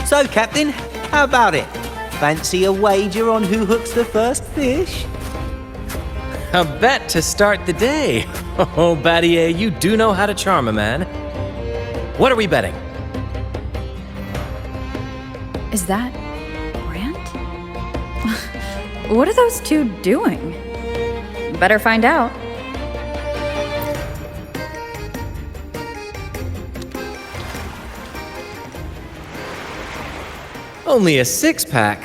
So, Captain, how about it? Fancy a wager on who hooks the first fish? A bet to start the day. Oh, Battier, you do know how to charm a man. What are we betting? Is that Brant? What are those two doing? Better find out. Only a six-pack.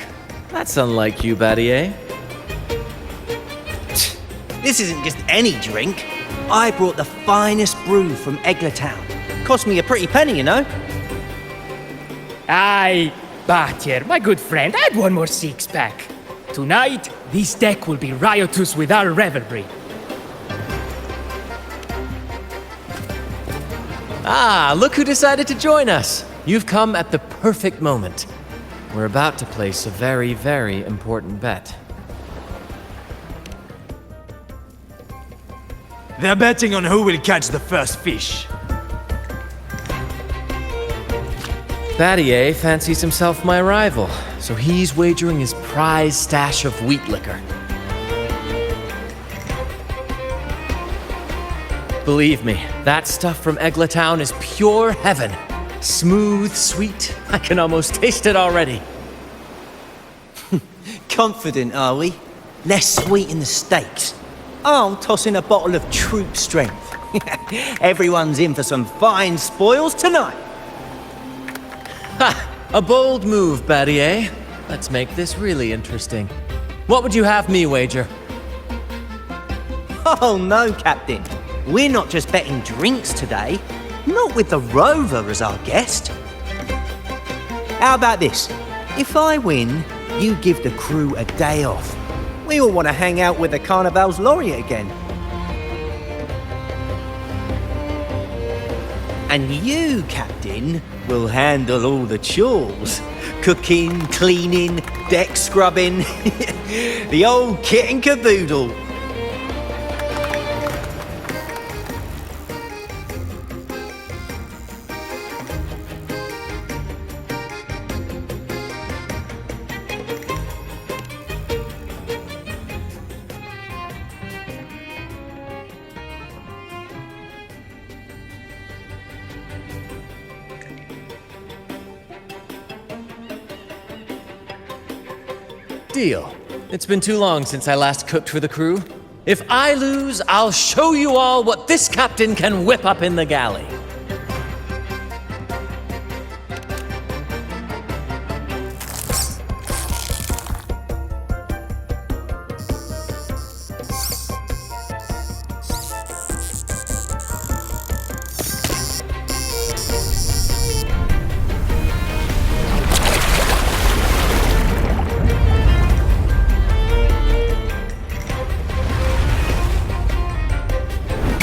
That's unlike you, Battier. This isn't just any drink. I brought the finest brew from Town. Cost me a pretty penny, you know. Aye, Battier, my good friend, add one more six-pack. Tonight, this deck will be riotous with our revelry. Ah, look who decided to join us. You've come at the perfect moment. We're about to place a very, very important bet. They're betting on who will catch the first fish. Battier fancies himself my rival, so he's wagering his prize stash of wheat liquor. Believe me, that stuff from Town is pure heaven. Smooth, sweet. I can almost taste it already. Confident, are we? Less sweet in the steaks. I'll toss in a bottle of troop strength. Everyone's in for some fine spoils tonight. Ha! A bold move, Battier. Let's make this really interesting. What would you have me wager? Oh no, Captain. We're not just betting drinks today. Not with the Rover as our guest. How about this? If I win, you give the crew a day off. We all want to hang out with the Carnival's laureate again. And you, Captain, will handle all the chores. Cooking, cleaning, deck scrubbing. The old kit and caboodle. Deal. It's been too long since I last cooked for the crew. If I lose, I'll show you all what this captain can whip up in the galley.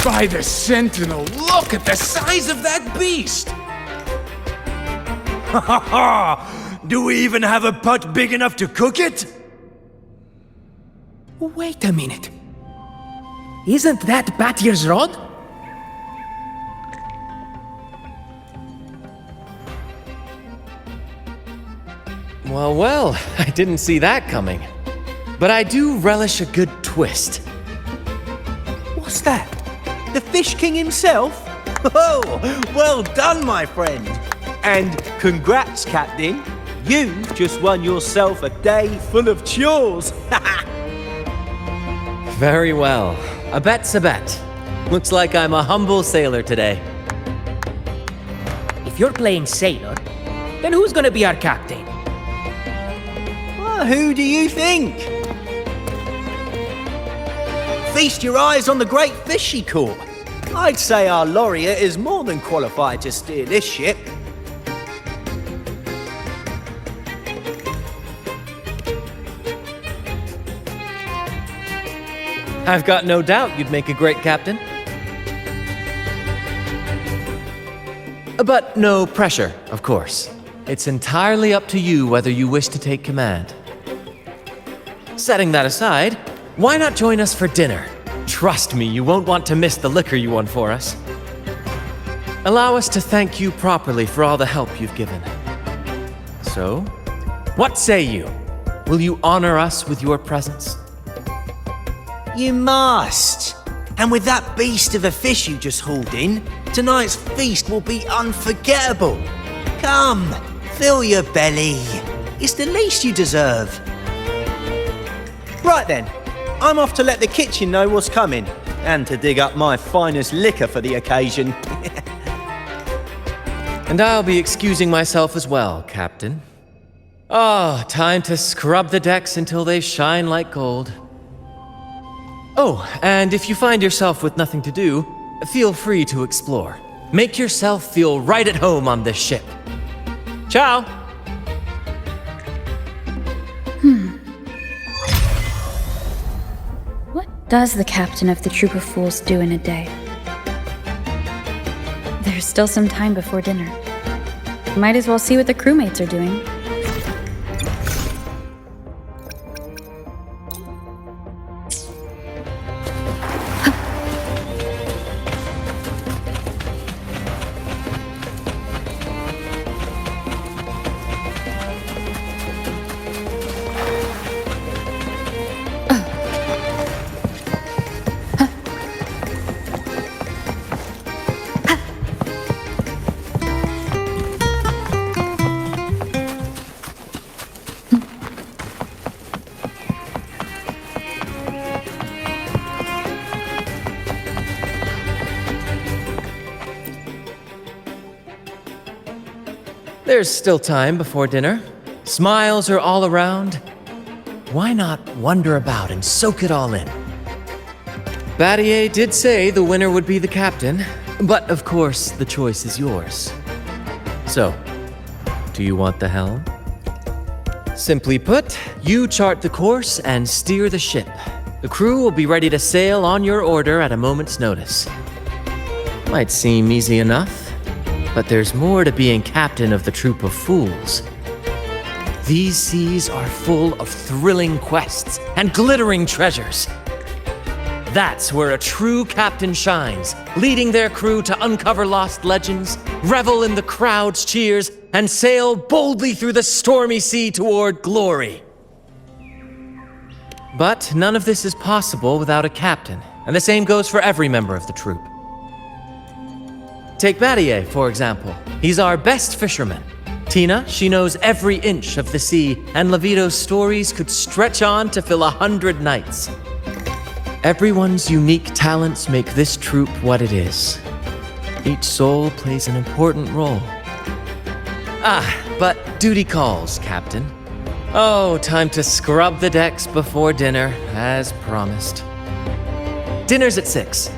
By the Sentinel, look at the size of that beast! Ha ha ha! Do we even have a pot big enough to cook it? Wait a minute. Isn't that Battier's rod? Well, well, I didn't see that coming. But I do relish a good twist. What's that? The Fish King himself? Oh, well done, my friend. And congrats, Captain. You just won yourself a day full of chores. Very well. A bet's a bet. Looks like I'm a humble sailor today. If you're playing sailor, then who's gonna be our captain? Well, who do you think? Feast your eyes on the great fish she caught. I'd say our laureate is more than qualified to steer this ship. I've got no doubt you'd make a great captain. But no pressure, of course. It's entirely up to you whether you wish to take command. Setting that aside, why not join us for dinner? Trust me, you won't want to miss the liquor you won for us. Allow us to thank you properly for all the help you've given. So, what say you? Will you honor us with your presence? You must. And with that beast of a fish you just hauled in, tonight's feast will be unforgettable. Come, fill your belly. It's the least you deserve. Right then, I'm off to let the kitchen know what's coming, and to dig up my finest liquor for the occasion. And I'll be excusing myself as well, Captain. Oh, time to scrub the decks until they shine like gold. Oh, and if you find yourself with nothing to do, feel free to explore. Make yourself feel right at home on this ship. Ciao! What does the captain of the troop of fools do in a day? There's still some time before dinner. Might as well see what the crewmates are doing. There's still time before dinner. Smiles are all around. Why not wander about and soak it all in? Battier did say the winner would be the captain, but of course the choice is yours. So, do you want the helm? Simply put, you chart the course and steer the ship. The crew will be ready to sail on your order at a moment's notice. Might seem easy enough, but there's more to being captain of the troop of fools. These seas are full of thrilling quests and glittering treasures. That's where a true captain shines, leading their crew to uncover lost legends, revel in the crowd's cheers, and sail boldly through the stormy sea toward glory. But none of this is possible without a captain, and the same goes for every member of the troop. Take Battier, for example. He's our best fisherman. Tina, she knows every inch of the sea, and Levito's stories could stretch on to fill 100 nights. Everyone's unique talents make this troop what it is. Each soul plays an important role. But duty calls, Captain. Oh, time to scrub the decks before dinner, as promised. Dinner's at 6.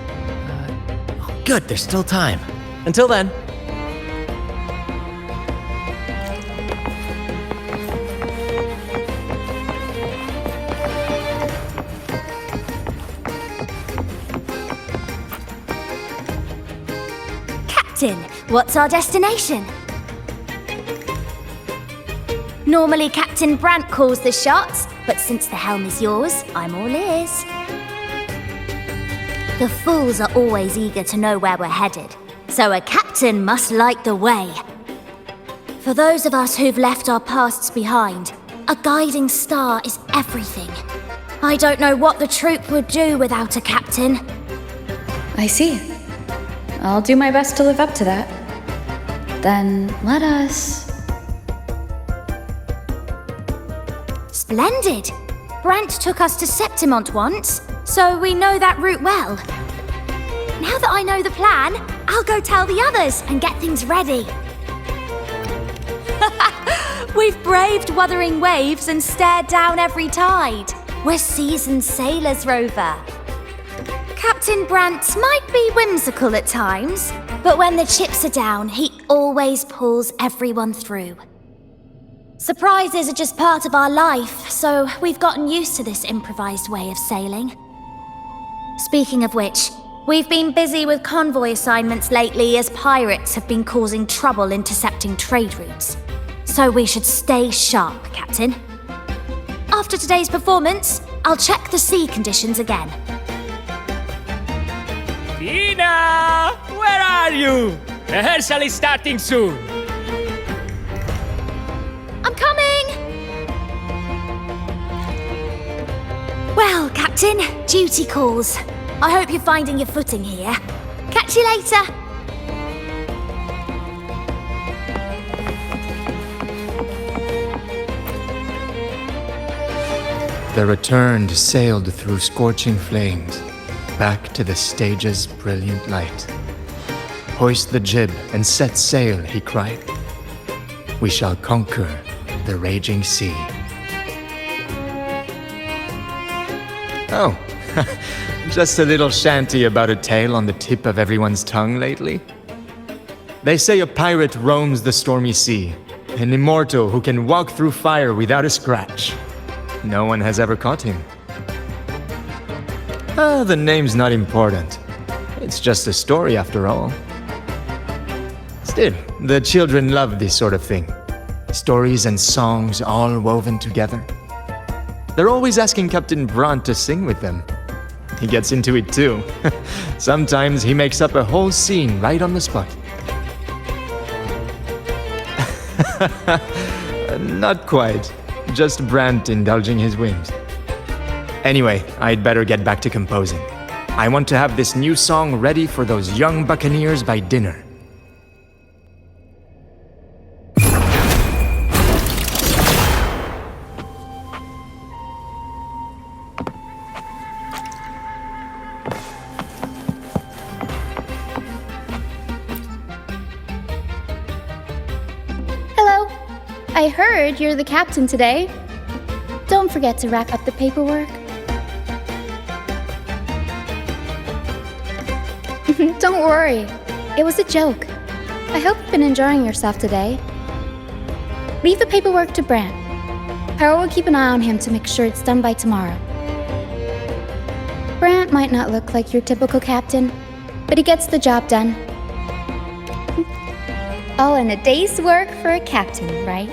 Good, there's still time. Until then. Captain, what's our destination? Normally Captain Brant calls the shots, but since the helm is yours, I'm all ears. The fools are always eager to know where we're headed, so a captain must light the way. For those of us who've left our pasts behind, a guiding star is everything. I don't know what the troop would do without a captain. I see. I'll do my best to live up to that. Then let us... Splendid! Brant took us to Septimont once, so we know that route well. Now that I know the plan, I'll go tell the others and get things ready. We've braved Wuthering waves and stared down every tide. We're seasoned sailors, Rover. Captain Brant might be whimsical at times, but when the chips are down, he always pulls everyone through. Surprises are just part of our life, so we've gotten used to this improvised way of sailing. Speaking of which, we've been busy with convoy assignments lately as pirates have been causing trouble intercepting trade routes. So we should stay sharp, Captain. After today's performance, I'll check the sea conditions again. Tina! Where are you? Rehearsal is starting soon. Captain, duty calls. I hope you're finding your footing here. Catch you later. The Returned sailed through scorching flames, back to the stage's brilliant light. Hoist the jib and set sail, he cried. We shall conquer the raging sea. Oh, just a little shanty about a tale on the tip of everyone's tongue lately. They say a pirate roams the stormy sea, an immortal who can walk through fire without a scratch. No one has ever caught him. The name's not important. It's just a story after all. Still, the children love this sort of thing. Stories and songs all woven together. They're always asking Captain Brant to sing with them. He gets into it too. Sometimes he makes up a whole scene right on the spot. Not quite. Just Brant indulging his whims. Anyway, I'd better get back to composing. I want to have this new song ready for those young buccaneers by dinner. Hello. I heard you're the captain today. Don't forget to wrap up the paperwork. Don't worry. It was a joke. I hope you've been enjoying yourself today. Leave the paperwork to Brant. Harold will keep an eye on him to make sure it's done by tomorrow. Brant might not look like your typical captain, but he gets the job done. All in a day's work for a captain, right?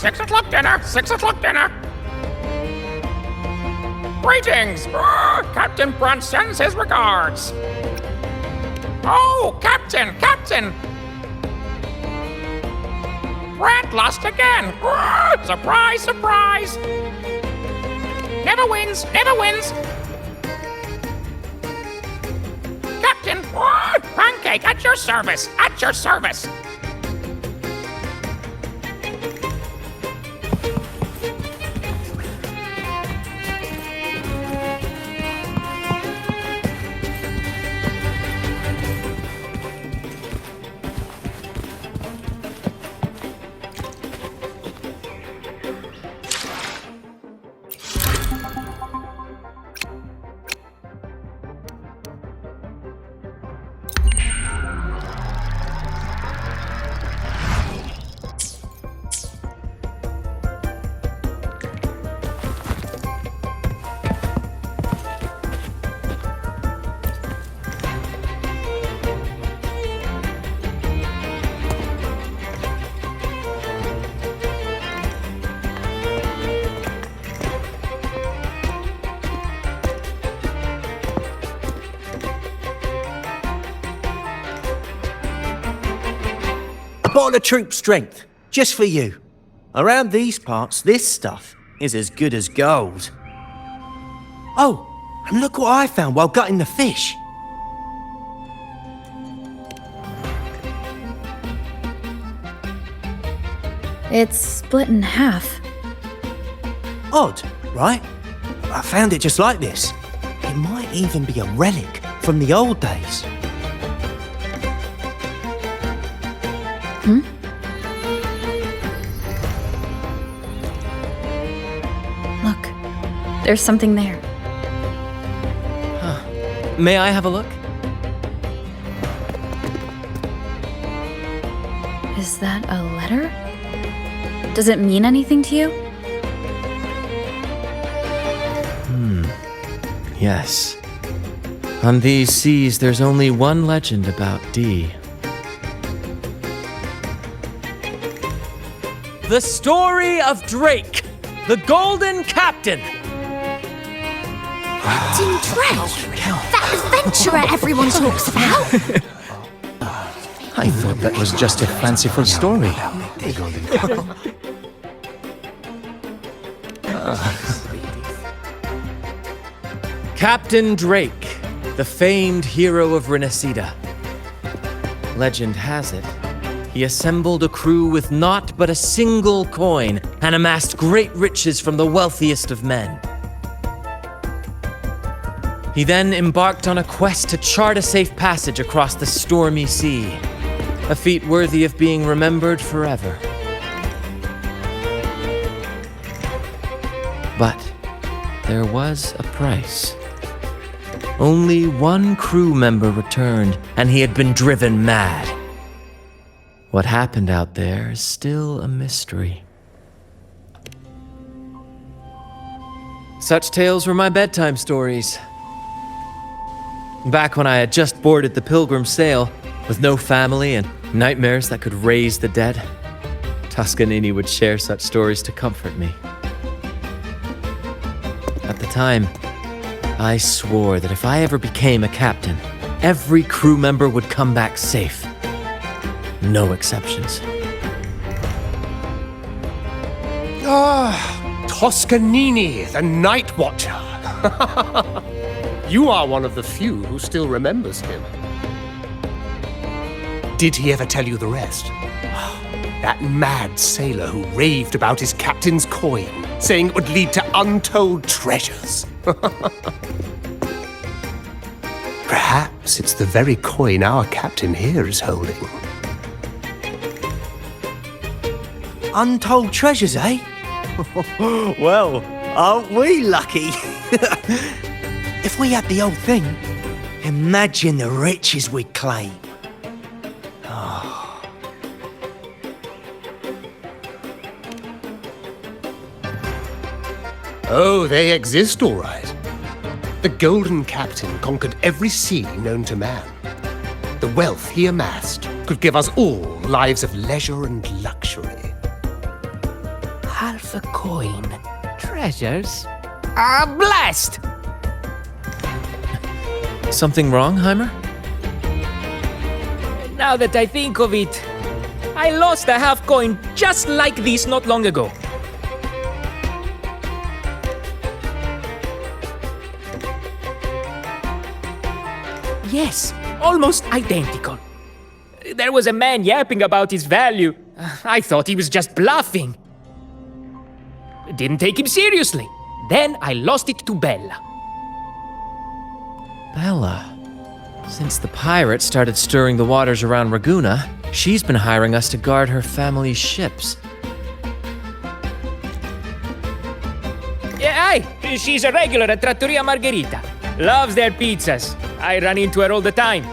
Six o'clock dinner! 6 o'clock dinner! Greetings! Captain Brant sends his regards! Oh, Captain! Captain! Brant lost again! Surprise, surprise! Never wins! Never wins! Captain! Pancake at your service! At your service! bottle of troop strength, just for you. Around these parts, this stuff is as good as gold. Oh, and look what I found while gutting the fish. It's split in half. Odd, right? I found it just like this. It might even be a relic from the old days. Look, there's something there. May I have a look? Is that a letter? Does it mean anything to you? Yes. On these seas, there's only one legend about Dee. The story of Drake, the Golden Captain. Captain Drake, that adventurer everyone talks about. I thought that was just a fanciful story. Captain Drake, the famed hero of Renacida. Legend has it, he assembled a crew with naught but a single coin and amassed great riches from the wealthiest of men. He then embarked on a quest to chart a safe passage across the stormy sea, a feat worthy of being remembered forever. But there was a price. Only one crew member returned, and he had been driven mad. What happened out there is still a mystery. Such tales were my bedtime stories. Back when I had just boarded the Pilgrim sail, with no family and nightmares that could raise the dead, Toscanini would share such stories to comfort me. At the time, I swore that if I ever became a captain, every crew member would come back safe. No exceptions. Toscanini, the Night Watcher. You are one of the few who still remembers him. Did he ever tell you the rest? That mad sailor who raved about his captain's coin, saying it would lead to untold treasures. Perhaps it's the very coin our captain here is holding. Untold treasures, eh? Well, aren't we lucky? If we had the old thing, imagine the riches we'd claim. Oh, they exist, all right. The Golden Captain conquered every sea known to man. The wealth he amassed could give us all lives of leisure and luxury. Half a coin. Treasures? Ah, blast! Something wrong, Heimer? Now that I think of it, I lost a half coin just like this not long ago. Yes, almost identical. There was a man yapping about his value. I thought he was just bluffing. Didn't take him seriously. Then I lost it to Bella. Bella. Since the pirates started stirring the waters around Raguna, she's been hiring us to guard her family's ships. Yeah, aye, she's a regular at Trattoria Margherita. Loves their pizzas. I run into her all the time.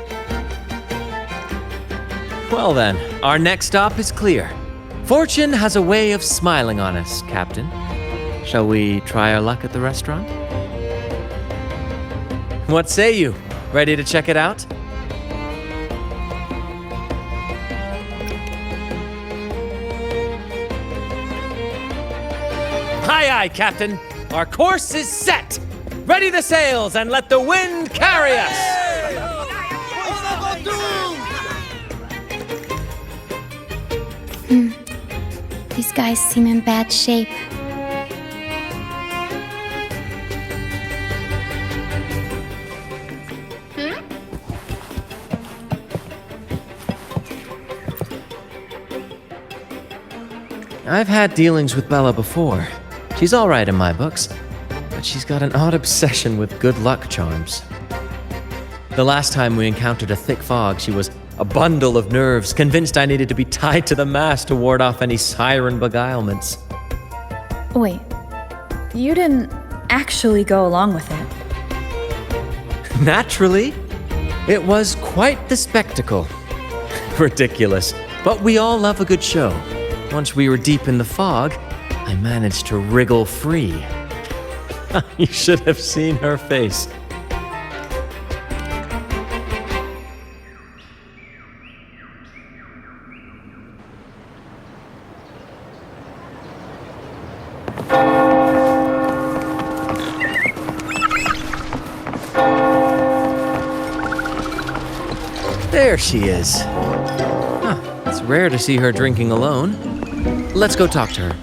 Well then, our next stop is clear. Fortune has a way of smiling on us, Captain. Shall we try our luck at the restaurant? What say you? Ready to check it out? Aye, aye, Captain. Our course is set. Ready the sails and let the wind carry us. These guys seem in bad shape. I've had dealings with Bella before. She's all right in my books, but she's got an odd obsession with good luck charms. The last time we encountered a thick fog, she was a bundle of nerves, convinced I needed to be tied to the mast to ward off any siren beguilements. Wait, you didn't actually go along with it? Naturally. It was quite the spectacle. Ridiculous, but we all love a good show. Once we were deep in the fog, I managed to wriggle free. You should have seen her face. There she is. Huh, it's rare to see her drinking alone. Let's go talk to her.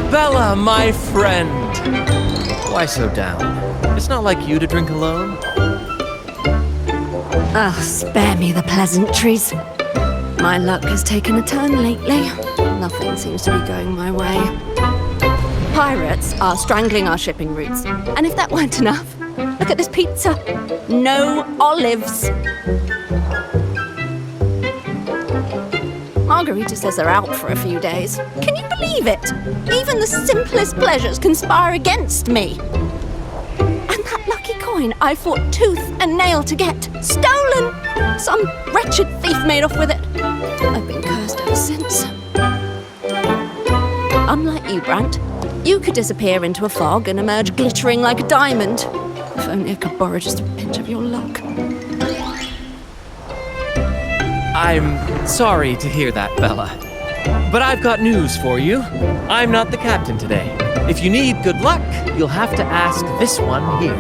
Bella, my friend! Why so down? It's not like you to drink alone. Oh, spare me the pleasantries. My luck has taken a turn lately. Nothing seems to be going my way. Pirates are strangling our shipping routes. And if that weren't enough, look at this pizza. No olives. Margarita says they're out for a few days. Can you believe it? Even the simplest pleasures conspire against me. And that lucky coin I fought tooth and nail to get. Stolen! Some wretched thief made off with it. I've been cursed ever since. Unlike you, Brant, you could disappear into a fog and emerge glittering like a diamond. If only I could borrow just a pinch of your luck. I'm sorry to hear that, Bella. But I've got news for you. I'm not the captain today. If you need good luck, you'll have to ask this one here.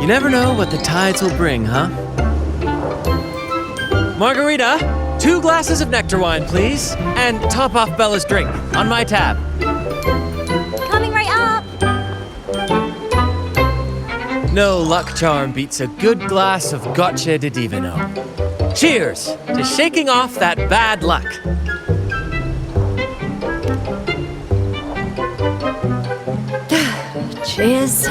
You never know what the tides will bring, huh? Margarita, 2 glasses of nectar wine, please. And top off Bella's drink on my tab. Coming right up! No luck charm beats a good glass of gocce di divino. Cheers to shaking off that bad luck. Cheers.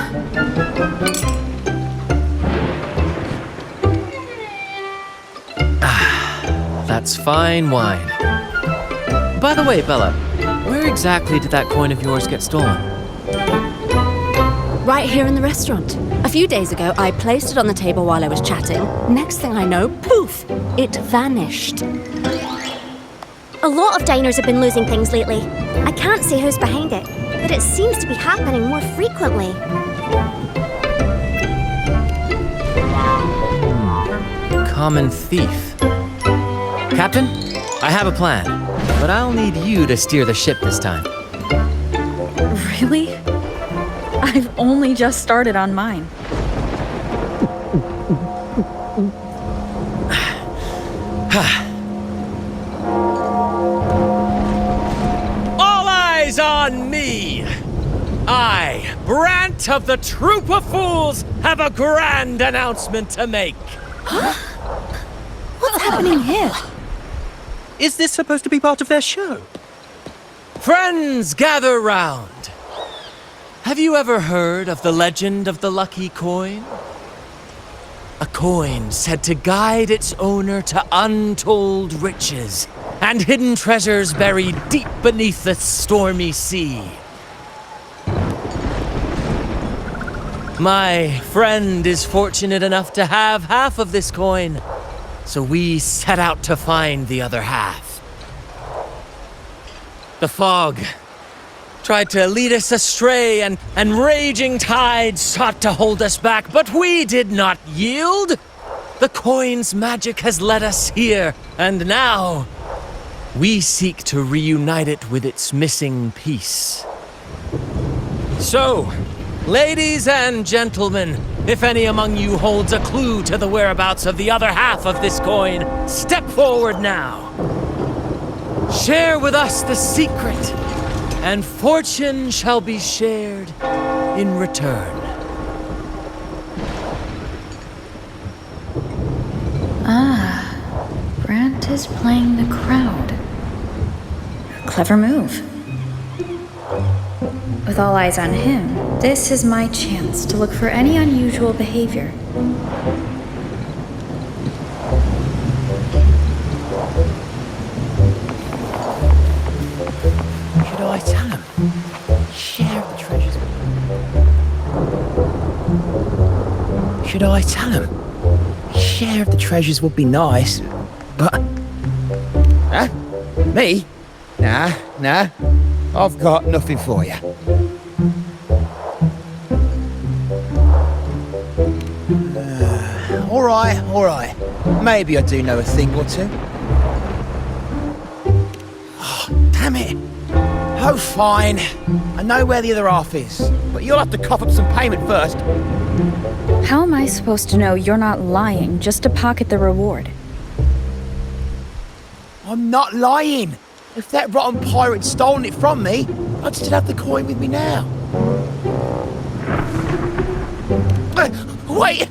That's fine wine. By the way, Bella, where exactly did that coin of yours get stolen? Right here in the restaurant. A few days ago, I placed it on the table while I was chatting. Next thing I know, poof, it vanished. A lot of diners have been losing things lately. I can't say who's behind it, but it seems to be happening more frequently. Common thief. Captain, I have a plan, but I'll need you to steer the ship this time. Really? I've only just started on mine. All eyes on me! I, Brant of the Troop of Fools, have a grand announcement to make. What's happening here? Is this supposed to be part of their show? Friends, gather round. Have you ever heard of the legend of the lucky coin? A coin said to guide its owner to untold riches and hidden treasures buried deep beneath the stormy sea. My friend is fortunate enough to have half of this coin, so we set out to find the other half. The fog tried to lead us astray, and raging tides sought to hold us back, but we did not yield. The coin's magic has led us here, and now We seek to reunite it with its missing piece. So, ladies and gentlemen, if any among you holds a clue to the whereabouts of the other half of this coin, step forward now. Share with us the secret, and fortune shall be shared in return. Brant is playing the crowd. A clever move. With all eyes on him, this is my chance to look for any unusual behavior. Should I tell him? Share the treasures. Should I tell him? Share of the treasures would be nice, but... Huh? Me? Nah. I've got nothing for you. All right. Maybe I do know a thing or two. Oh, damn it. Oh, fine. I know where the other half is, but you'll have to cough up some payment first. How am I supposed to know you're not lying just to pocket the reward? I'm not lying. If that rotten pirate'd stolen it from me, I'd still have the coin with me now. Wait!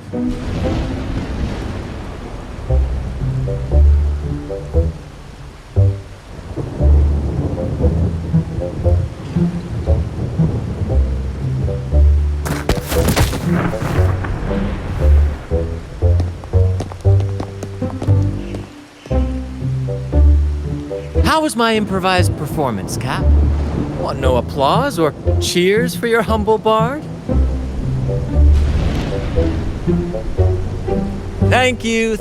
How was my improvised performance, Cap? Want no applause or cheers for your humble bard? Thank you.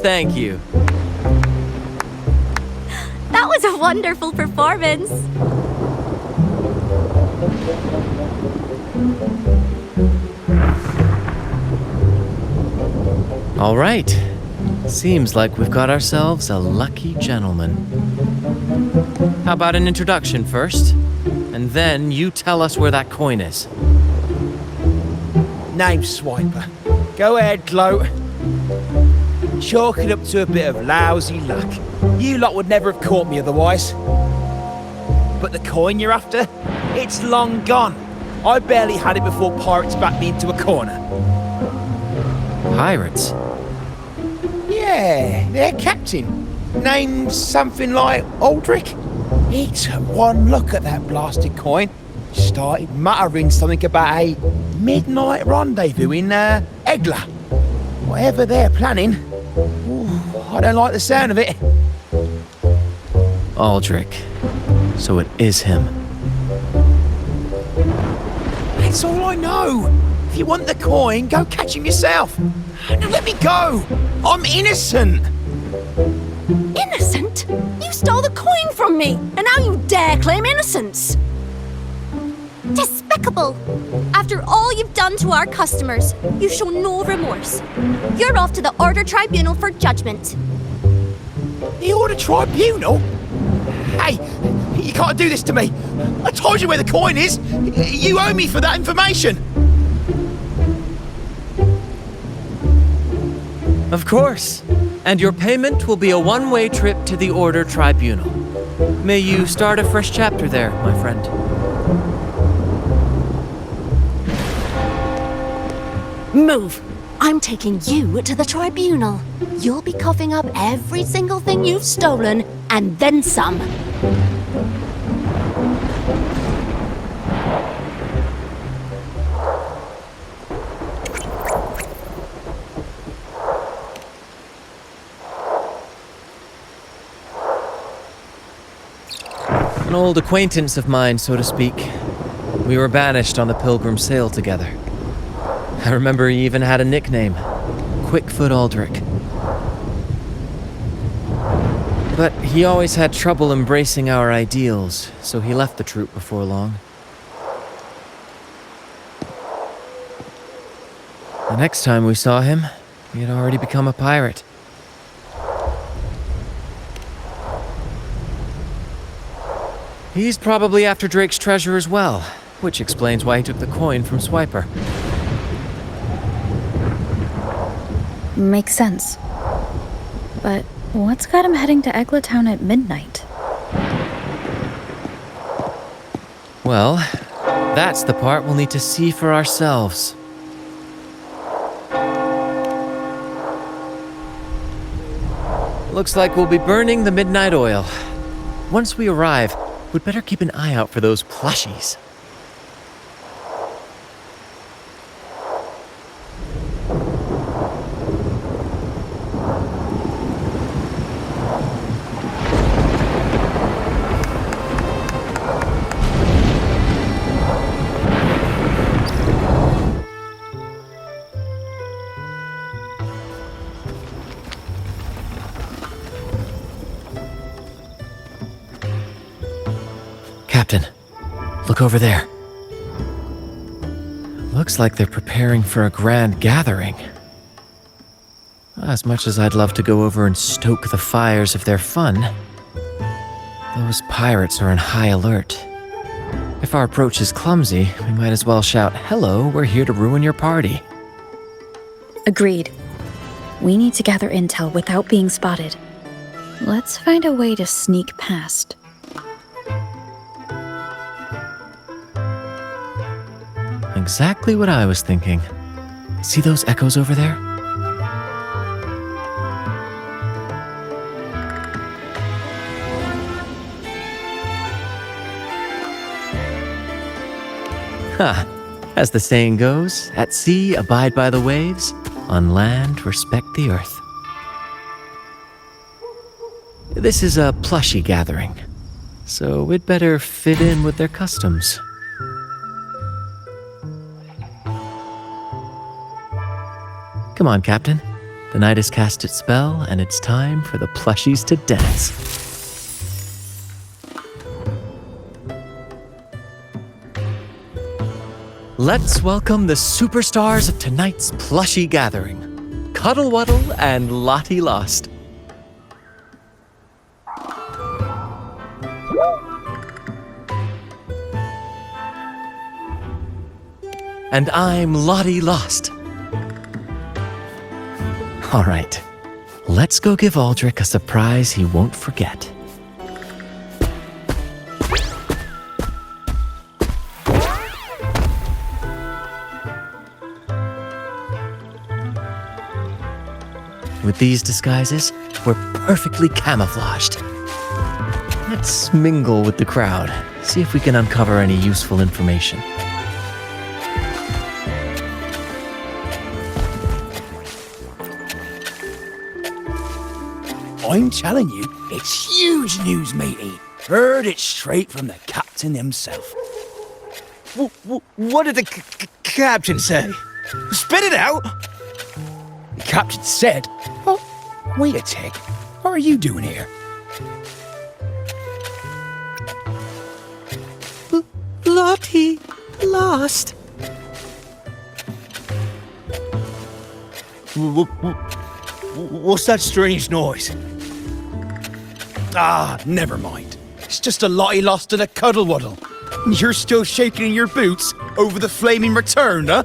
That was a wonderful performance. All right. Seems like we've got ourselves a lucky gentleman. How about an introduction first? And then you tell us where that coin is. Name Swiper. Go ahead, gloat. Chalk it up to a bit of lousy luck. You lot would never have caught me otherwise. But the coin you're after? It's long gone. I barely had it before pirates backed me into a corner. Pirates? Yeah, their captain. Named something like Aldrich. He took one look at that blasted coin, started muttering something about a midnight rendezvous in Egla. Whatever they're planning. Ooh, I don't like the sound of it. Aldrich. So it is him. That's all I know. If you want the coin, go catch him yourself. Now let me go. I'm innocent. Innocent? You stole the coin from me, and now you dare claim innocence. Despicable! After all you've done to our customers, you show no remorse. You're off to the Order Tribunal for judgment. The Order Tribunal? Hey, you can't do this to me. I told you where the coin is. You owe me for that information. Of course. And your payment will be a one-way trip to the Order Tribunal. May you start a fresh chapter there, my friend. Move! I'm taking you to the tribunal. You'll be coughing up every single thing you've stolen, and then some. An old acquaintance of mine, so to speak. We were banished on the Pilgrim sail together. I remember he even had a nickname, Quickfoot Aldrich. But he always had trouble embracing our ideals, so he left the troop before long. The next time we saw him, he had already become a pirate. He's probably after Drake's treasure as well, which explains why he took the coin from Swiper. Makes sense. But what's got him heading to Eglatown at midnight? Well, that's the part we'll need to see for ourselves. Looks like we'll be burning the midnight oil. Once we arrive, we'd better keep an eye out for those plushies. Captain, look over there. Looks like they're preparing for a grand gathering. As much as I'd love to go over and stoke the fires of their fun, those pirates are on high alert. If our approach is clumsy, we might as well shout, "Hello, we're here to ruin your party." Agreed. We need to gather intel without being spotted. Let's find a way to sneak past. Exactly what I was thinking. See those echoes over there? Ha! As the saying goes, at sea abide by the waves, on land respect the earth. This is a plushie gathering, so we'd better fit in with their customs. Come on, Captain. The night has cast its spell, and it's time for the plushies to dance. Let's welcome the superstars of tonight's plushie gathering, Cuddle Wuddle and Lottie Lost. And I'm Lottie Lost. All right, let's go give Aldrich a surprise he won't forget. With these disguises, we're perfectly camouflaged. Let's mingle with the crowd, see if we can uncover any useful information. I'm telling you, it's huge news, matey. Heard it straight from the captain himself. What did the captain say? Spit it out! The captain said, "Oh, wait a tick. What are you doing here?" Lottie Lost. What's that strange noise? Ah, never mind. It's just a Lottie Lost and a Cuddle Wuddle. And you're still shaking in your boots over the flaming return, huh?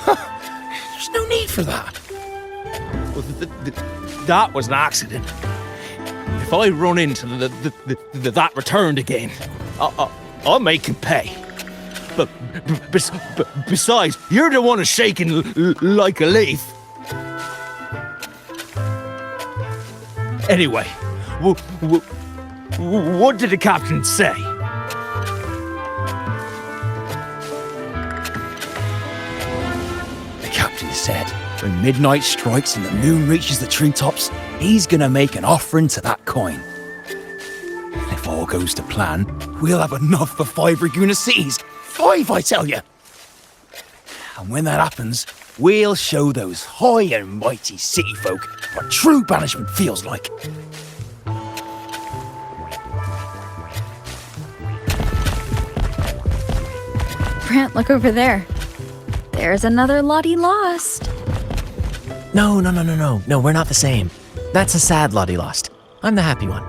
There's no need for that. Well, that was an accident. If I run into that returned again, I'll make him pay. But besides, you're the one who's shaking like a leaf. Anyway, what did the captain say? The captain said, when midnight strikes and the moon reaches the treetops, he's gonna make an offering to that coin. And if all goes to plan, we'll have enough for 5 Raguna cities. 5, I tell you! And when that happens, we'll show those high and mighty city folk what true banishment feels like. Brant, look over there. There's another Lottie Lost. No, we're not the same. That's a sad Lottie Lost. I'm the happy one.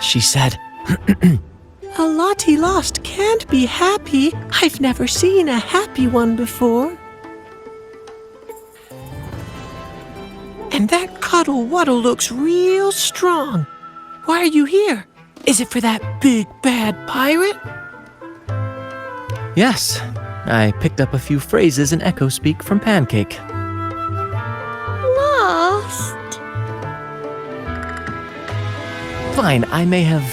She said, A Lottie Lost can't be happy. I've never seen a happy one before. And that Cuddle Waddle looks real strong. Why are you here? Is it for that big bad pirate? Yes, I picked up a few phrases in Echo Speak from Pancake. Lost? Fine, I may have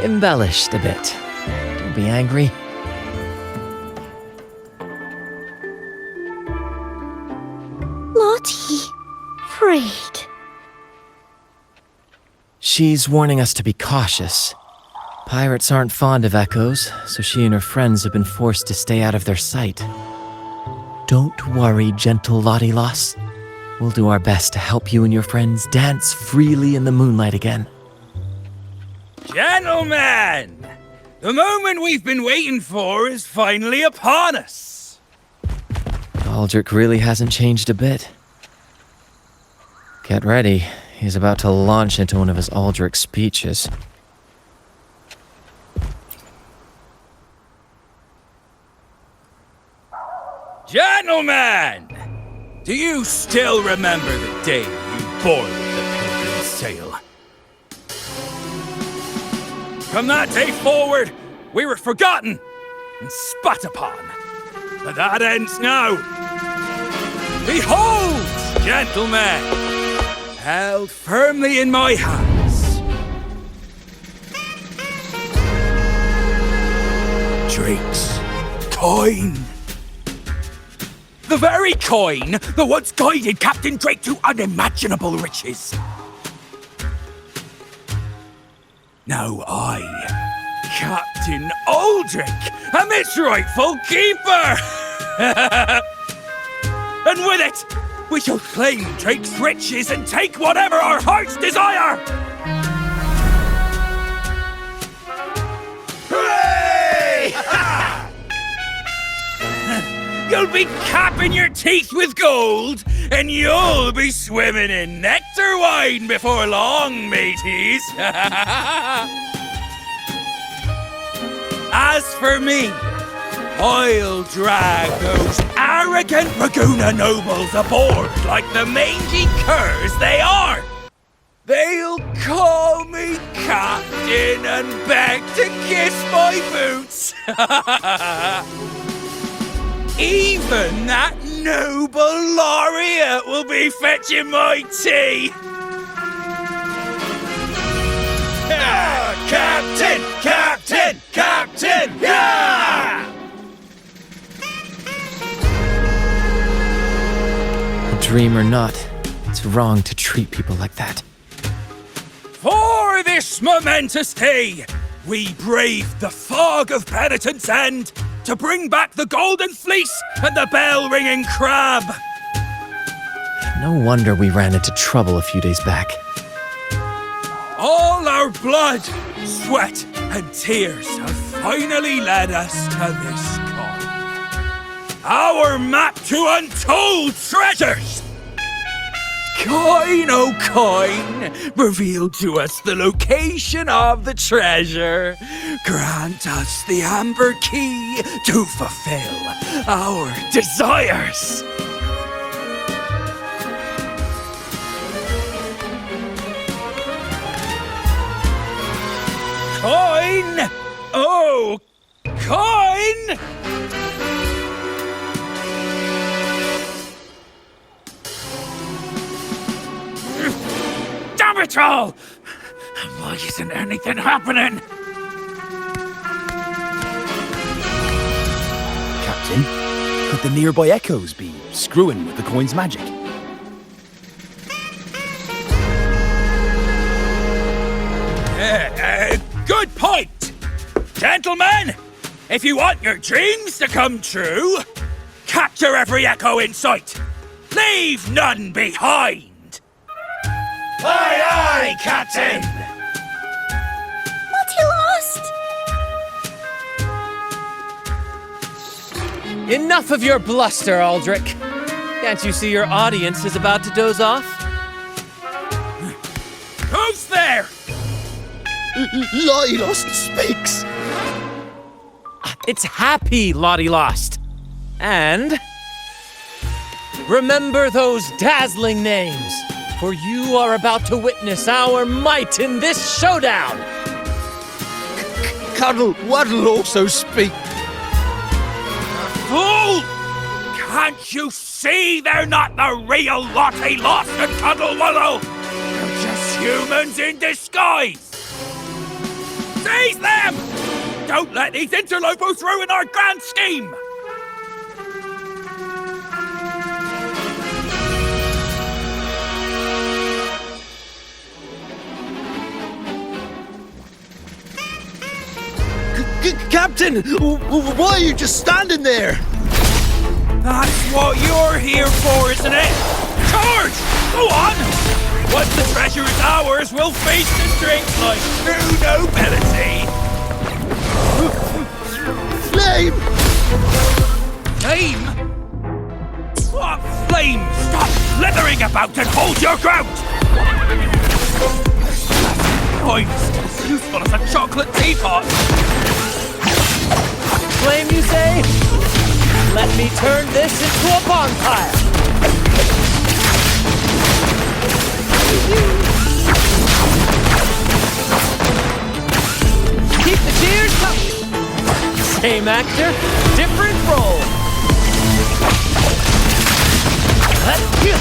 embellished a bit. Don't be angry. Lottie. Afraid. She's warning us to be cautious. Pirates aren't fond of echoes, so she and her friends have been forced to stay out of their sight. Don't worry, gentle Lottie Lost. We'll do our best to help you and your friends dance freely in the moonlight again. Gentlemen! The moment we've been waiting for is finally upon us! Aldrich really hasn't changed a bit. Get ready, he's about to launch into one of his Aldrich speeches. Gentlemen! Do you still remember the day you boarded the Pilgrim's Sail? From that day forward, we were forgotten and spat upon. But that ends now. Behold, gentlemen, held firmly in my hands, Drake's coin. The very coin that once guided Captain Drake to unimaginable riches. Now I, Captain Aldrich, am its rightful keeper! And with it, we shall claim Drake's riches and take whatever our hearts desire! Hooray! You'll be capping your teeth with gold, and you'll be swimming in nectar wine before long, mateys. As for me, I'll drag those arrogant Raguna nobles aboard like the mangy curs they are. They'll call me captain and beg to kiss my boots. Even that noble laureate will be fetching my tea. Captain! Captain! Captain! Yeah! Dream or not, it's wrong to treat people like that. For this momentous day, we braved the fog of penitence and to bring back the golden fleece and the bell-ringing crab. No wonder we ran into trouble a few days back. All our blood, sweat, and tears have finally led us to this coin. Our map to untold treasures! Coin, oh coin, reveal to us the location of the treasure. Grant us the amber key to fulfill our desires. Coin! Oh, coin! Damn it all! Why isn't anything happening? Captain, could the nearby echoes be screwing with the coin's magic? Good point! Gentlemen, if you want your dreams to come true, capture every echo in sight. Leave none behind. Aye, aye, Captain! Lottie lost? Enough of your bluster, Aldrich. Can't you see your audience is about to doze off? Who's there? Lottie Lost speaks. It's happy, Lottie Lost. And remember those dazzling names, for you are about to witness our might in this showdown. Cuddle Waddle also speak. Fool! Can't you see they're not the real Lottie Lost and Cuddle Waddle? They're just humans in disguise! Seize them! Don't let these interlopers ruin our grand scheme! Captain, why are you just standing there? That's what you're here for, isn't it? Charge! Go on! Once the treasure is ours, we'll feast and drink like true nobility! Flame! Flame? What flame? Stop slithering about and hold your ground! I'm as useful as a chocolate teapot! Flame, you say? Let me turn this into a bonfire! Keep the cheers coming! Same actor, different role! Let's go!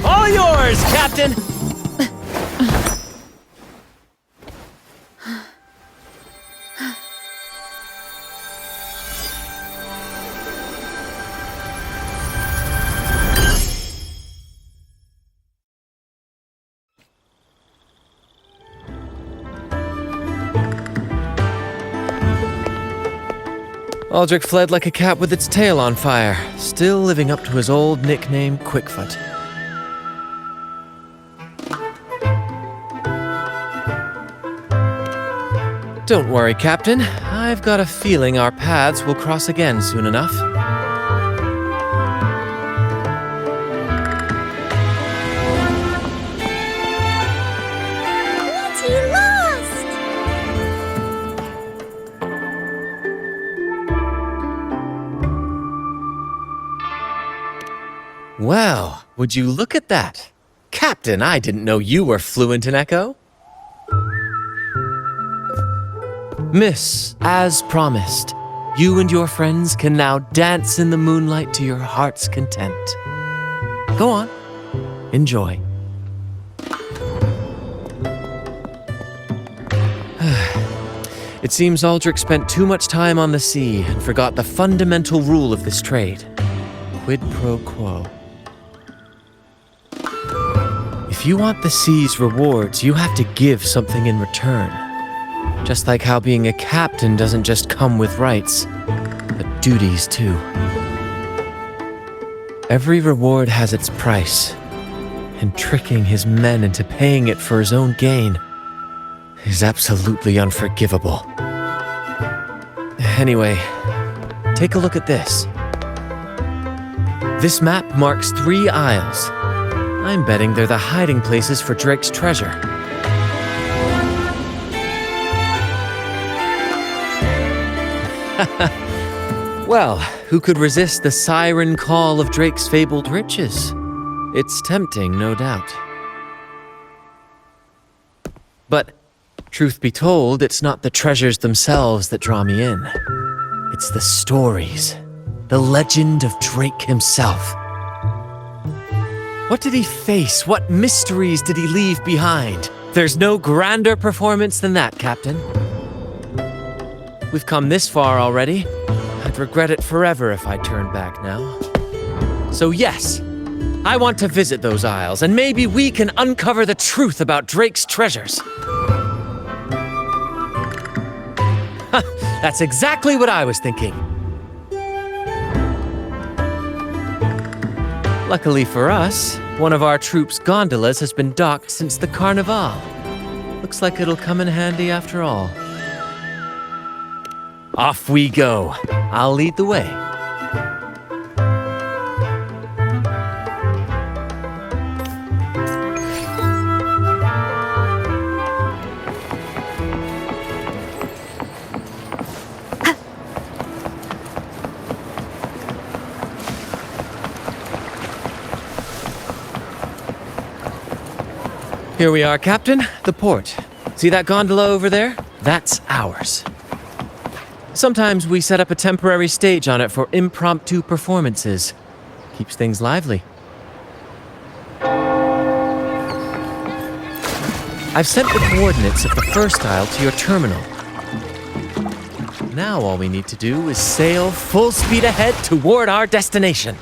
All yours, Captain! Aldrich fled like a cat with its tail on fire, still living up to his old nickname, Quickfoot. Don't worry, Captain. I've got a feeling our paths will cross again soon enough. Lottie Lost! Well, would you look at that? Captain, I didn't know you were fluent in Echo. Miss, as promised, you and your friends can now dance in the moonlight to your heart's content. Go on, enjoy. It seems Aldrich spent too much time on the sea and forgot the fundamental rule of this trade. Quid pro quo. If you want the sea's rewards, you have to give something in return. Just like how being a captain doesn't just come with rights, but duties too. Every reward has its price, and tricking his men into paying it for his own gain is absolutely unforgivable. Anyway, take a look at this. This map marks 3 isles. I'm betting they're the hiding places for Drake's treasure. Well, who could resist the siren call of Drake's fabled riches? It's tempting, no doubt. But, truth be told, it's not the treasures themselves that draw me in. It's the stories, the legend of Drake himself. What did he face? What mysteries did he leave behind? There's no grander performance than that, Captain. We've come this far already. I'd regret it forever if I turned back now. So yes, I want to visit those isles, and maybe we can uncover the truth about Drake's treasures. That's exactly what I was thinking. Luckily for us, one of our troop's gondolas has been docked since the Carnival. Looks like it'll come in handy after all. Off we go. I'll lead the way. Here we are, Captain. The port. See that gondola over there? That's ours. Sometimes we set up a temporary stage on it for impromptu performances. Keeps things lively. I've sent the coordinates of the first isle to your terminal. Now all we need to do is sail full speed ahead toward our destination.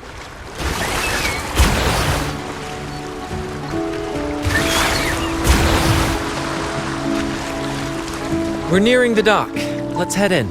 We're nearing the dock. Let's head in.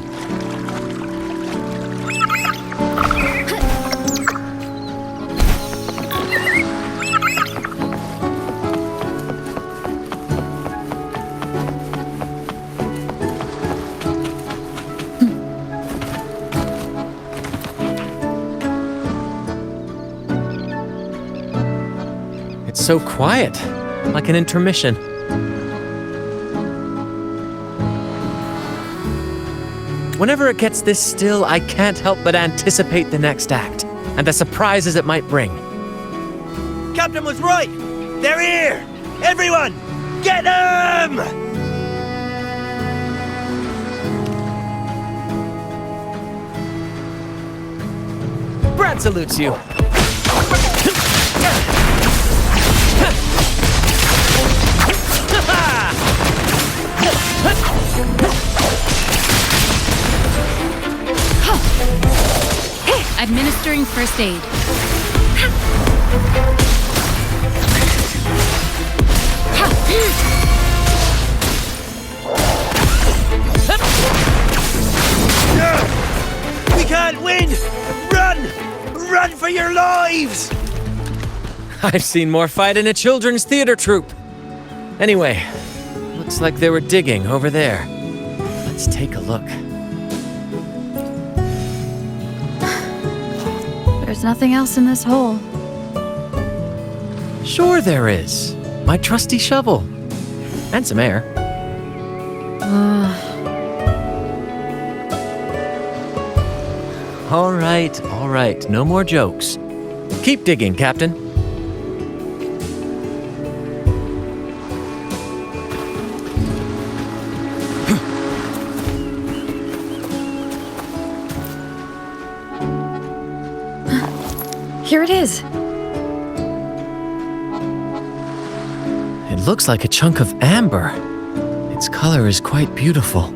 It's so quiet, like an intermission. Whenever it gets this still, I can't help but anticipate the next act, and the surprises it might bring. Captain was right! They're here! Everyone, get them! Brant salutes you. Administering first aid. We can't win! Run! Run for your lives! I've seen more fight in a children's theater troupe. Anyway, looks like they were digging over there. Let's take a look. There's nothing else in this hole. Sure there is. My trusty shovel. And some air. All right. No more jokes. Keep digging, Captain. Here it is. It looks like a chunk of amber. Its color is quite beautiful.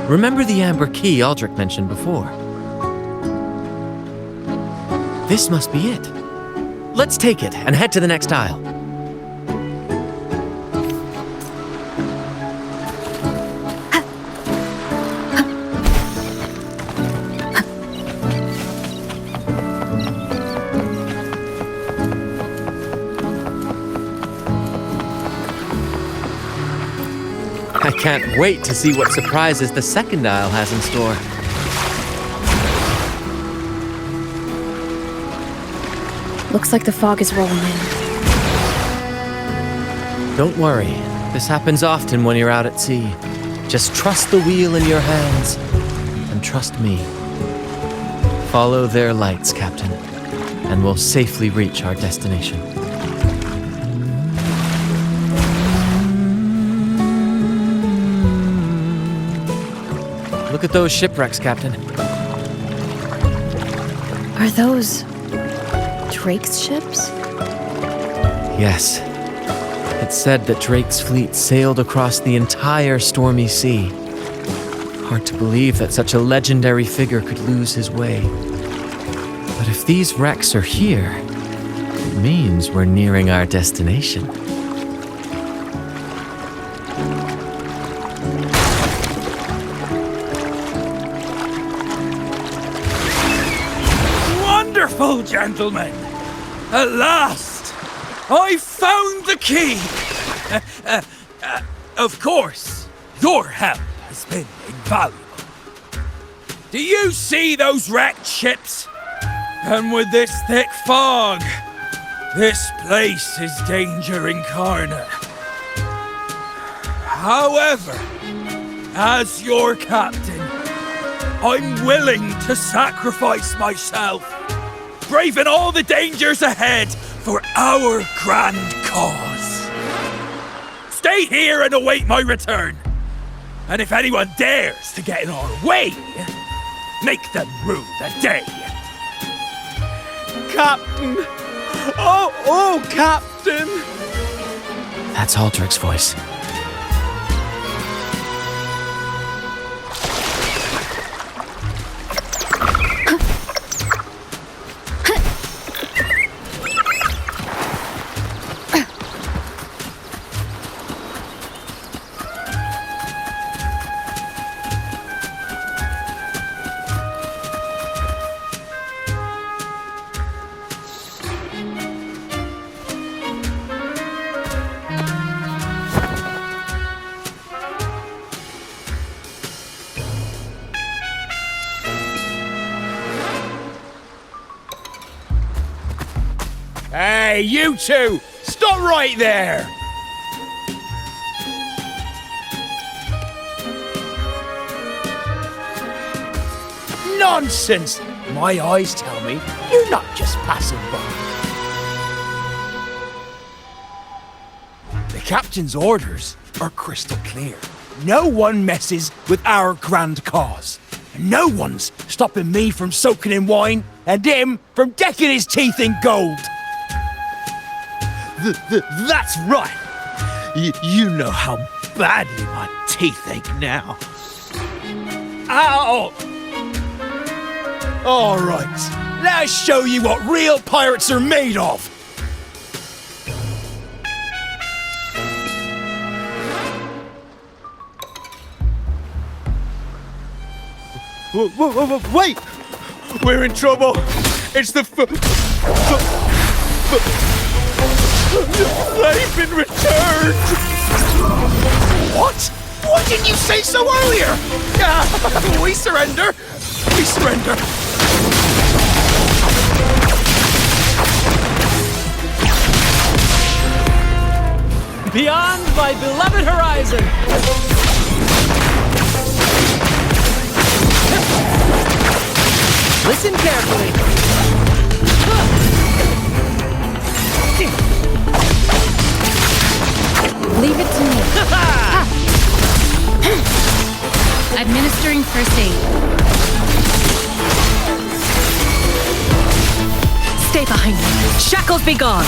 Remember the amber key Aldrich mentioned before? This must be it. Let's take it and head to the next aisle. I can't wait to see what surprises the second aisle has in store. Looks like the fog is rolling in. Don't worry. This happens often when you're out at sea. Just trust the wheel in your hands and trust me. Follow their lights, Captain, and we'll safely reach our destination. Look at those shipwrecks, Captain. Are those Drake's ships? Yes. It's said that Drake's fleet sailed across the entire stormy sea. Hard to believe that such a legendary figure could lose his way. But if these wrecks are here, it means we're nearing our destination. Wonderful, gentlemen! At last, I found the key! Of course, your help has been invaluable. Do you see those wrecked ships? And with this thick fog, this place is danger incarnate. However, as your captain, I'm willing to sacrifice myself, braving all the dangers ahead for our grand cause. Stay here and await my return. And if anyone dares to get in our way, make them rue the day. Captain! Oh, Captain! That's Aldrich's voice. Hey, you two! Stop right there! Nonsense! My eyes tell me you're not just passing by. The captain's orders are crystal clear. No one messes with our grand cause. No one's stopping me from soaking in wine and him from decking his teeth in gold. That's right. You know how badly my teeth ache now. Ow! All right, let's show you what real pirates are made of. Wait! We're in trouble. It's the they've been returned! What? Why didn't you say so earlier? We surrender! We surrender! Beyond my beloved horizon! Listen carefully. Leave it to me. Administering first aid. Stay behind me. Shackles be gone.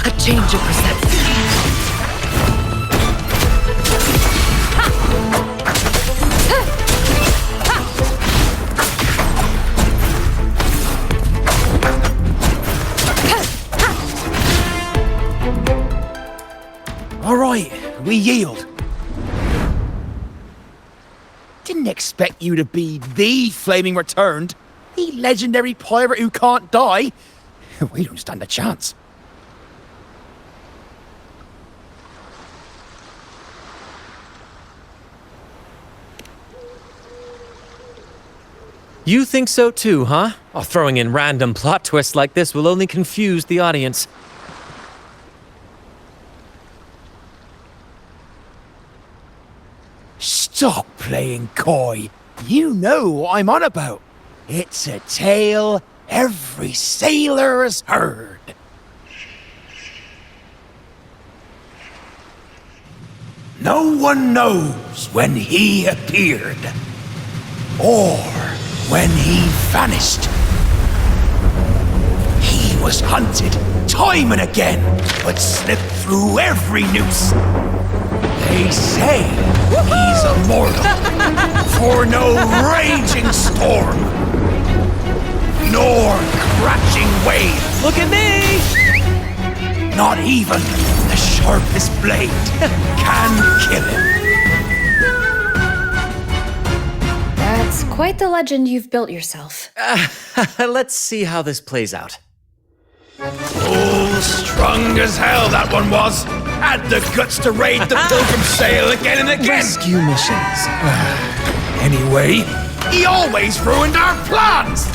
A change of perception. All right, we yield. Didn't expect you to be the Flaming Returned, the legendary pirate who can't die. We don't stand a chance. You think so too, huh? Oh, throwing in random plot twists like this will only confuse the audience. playing coy. You know what I'm on about. It's a tale every sailor has heard. No one knows when he appeared, or when he vanished. He was hunted time and again, but slipped through every noose. They say he's immortal, for no raging storm, nor crashing wave. Look at me! Not even the sharpest blade can kill him. That's quite the legend you've built yourself. Let's see how this plays out. Oh, strong as hell that one was. Had the guts to raid the Pilgrim Sail again and again. Rescue missions. Anyway, he always ruined our plans.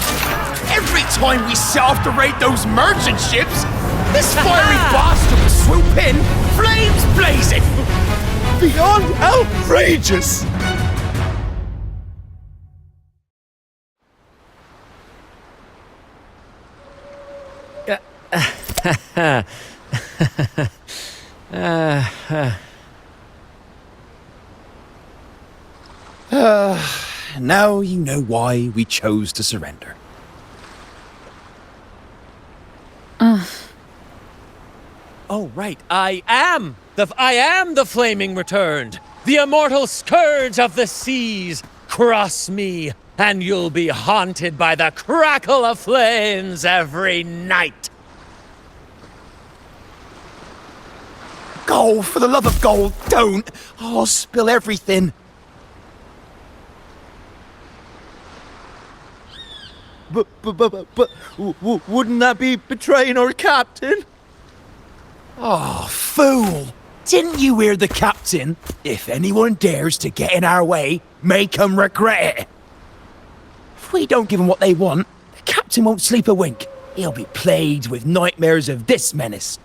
Every time we set off to raid those merchant ships, this fiery bastard would swoop in, flames blazing. Beyond outrageous. Now you know why we chose to surrender. Oh, right. I am the flaming returned, the immortal scourge of the seas. Cross me, and you'll be haunted by the crackle of flames every night. Gold, for the love of gold, don't! I'll spill everything. But wouldn't that be betraying our captain? Oh, fool! Didn't you hear the captain? If anyone dares to get in our way, make 'em regret it. If we don't give 'em what they want, the captain won't sleep a wink. He'll be plagued with nightmares of this menace.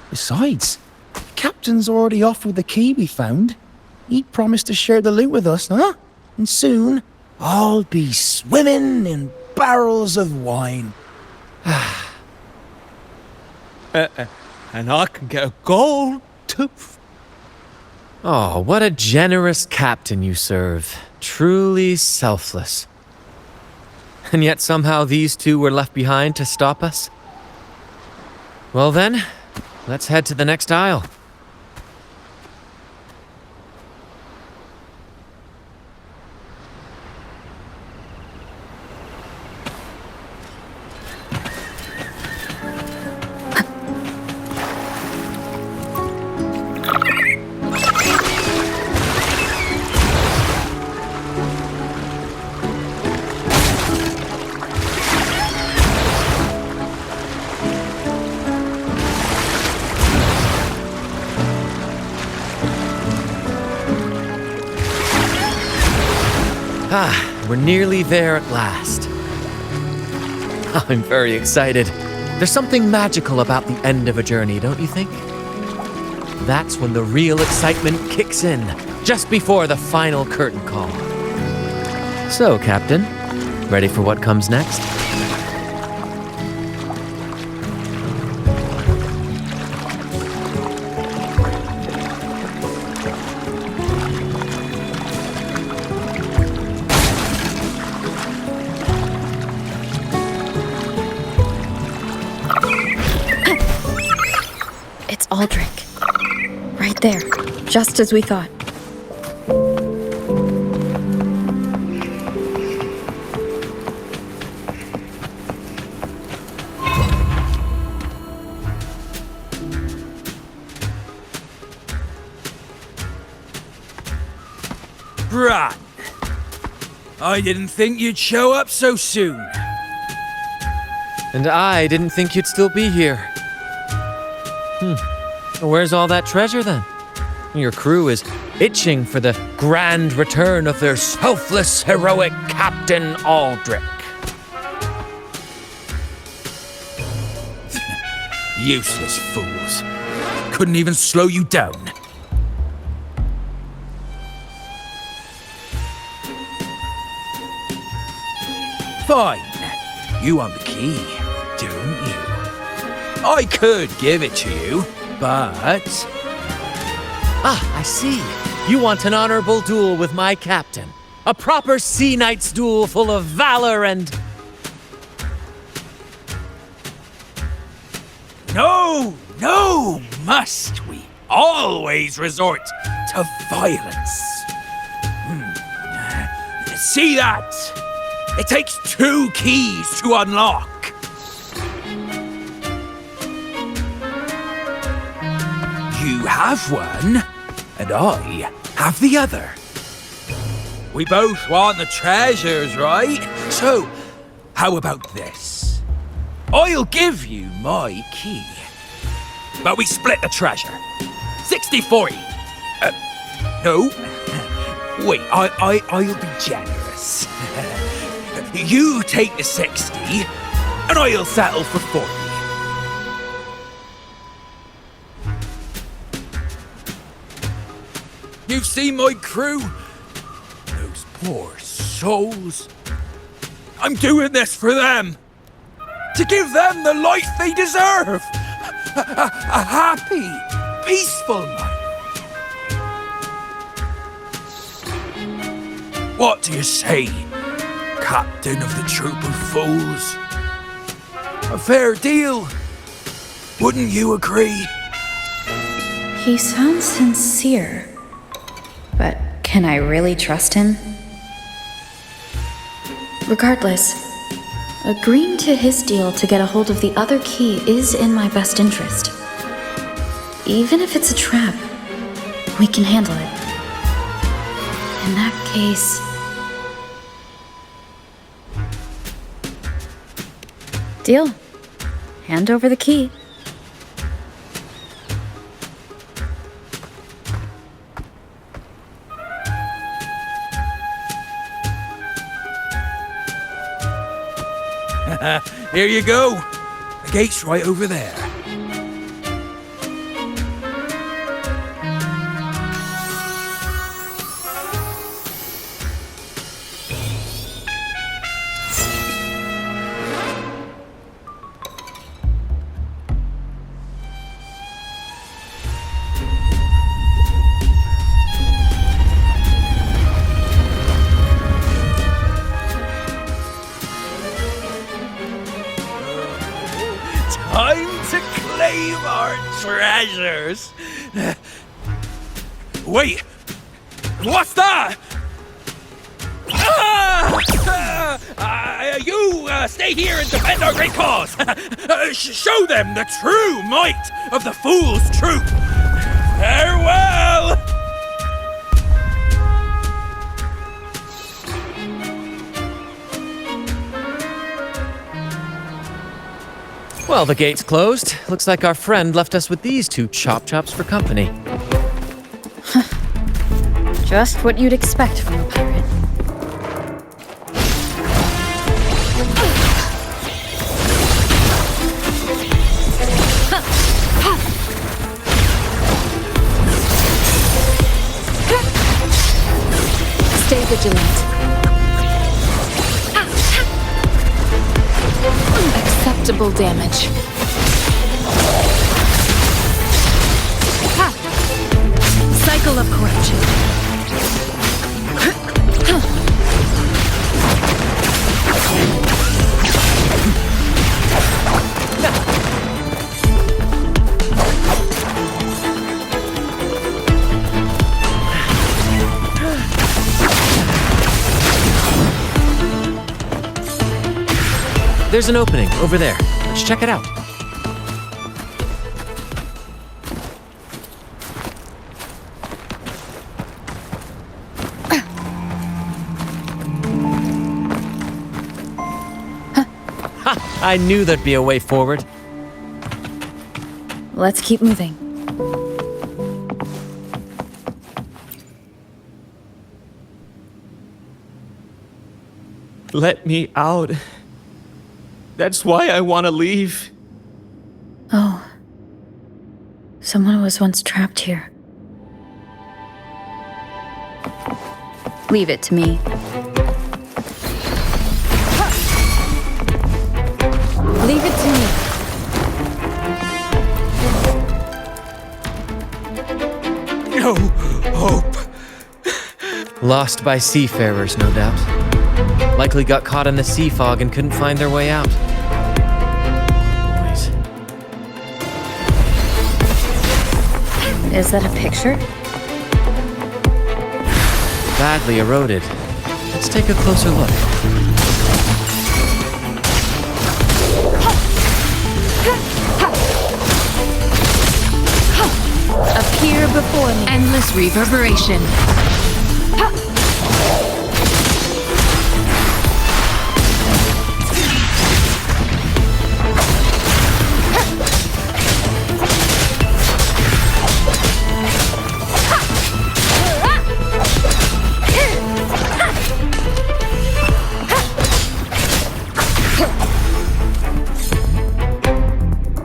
Besides, the captain's already off with the key we found. He promised to share the loot with us, huh? And soon, I'll be swimming in barrels of wine. And I can get a gold tooth. Oh, what a generous captain you serve. Truly selfless. And yet somehow these two were left behind to stop us? Well then, let's head to the next aisle. We're nearly there at last. I'm very excited. There's something magical about the end of a journey, don't you think? That's when the real excitement kicks in, just before the final curtain call. So, Captain, ready for what comes next? It's Aldrich. Right there, just as we thought. Brant, I didn't think you'd show up so soon. And I didn't think you'd still be here. Where's all that treasure then? Your crew is itching for the grand return of their selfless, heroic Captain Aldrich. Useless fools. couldn't even slow you down. Fine. You want the key, don't you? I could give it to you, but... Ah, I see. You want an honorable duel with my captain. A proper sea knight's duel full of valor and... No, must we always resort to violence? See that? It takes 2 keys to unlock. You have one, and I have the other. We both want the treasures, right? So, how about this? I'll give you my key. But we split the treasure. 60-40. No. Wait, I'll be generous. You take the 60, and I'll settle for 40. You've seen my crew? Those poor souls. I'm doing this for them. To give them the life they deserve. A happy, peaceful life. What do you say, Captain of the Troop of Fools? A fair deal, wouldn't you agree? He sounds sincere, but can I really trust him? Regardless, agreeing to his deal to get a hold of the other key is in my best interest. Even if it's a trap, we can handle it. In that case... Deal. Hand over the key. Here you go. The gate's right over there. Time to claim our treasures. Wait, what's that? You stay here and defend our great cause. Show them the true might of the Fool's Troop. Farewell. Well, the gate's closed. Looks like our friend left us with these 2 chop-chops for company. Just what you'd expect from a pirate. Stay vigilant. Acceptable damage. Cycle of corruption. There's an opening over there. Let's check it out. I knew there'd be a way forward. Let's keep moving. Let me out. That's why I want to leave. Oh. Someone was once trapped here. Leave it to me. Leave it to me. No hope. Lost by seafarers, no doubt. Likely got caught in the sea fog and couldn't find their way out. Boys. Is that a picture? Badly eroded. Let's take a closer look. Appear before me. Endless reverberation.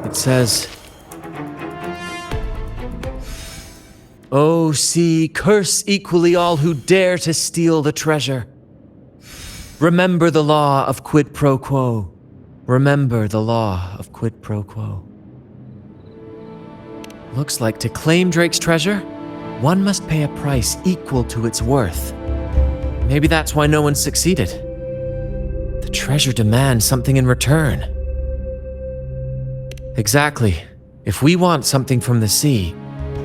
It says, "O sea, curse equally all who dare to steal the treasure. Remember the law of quid pro quo. Remember the law of quid pro quo." Looks like to claim Drake's treasure, one must pay a price equal to its worth. Maybe that's why no one succeeded. The treasure demands something in return. Exactly. If we want something from the sea,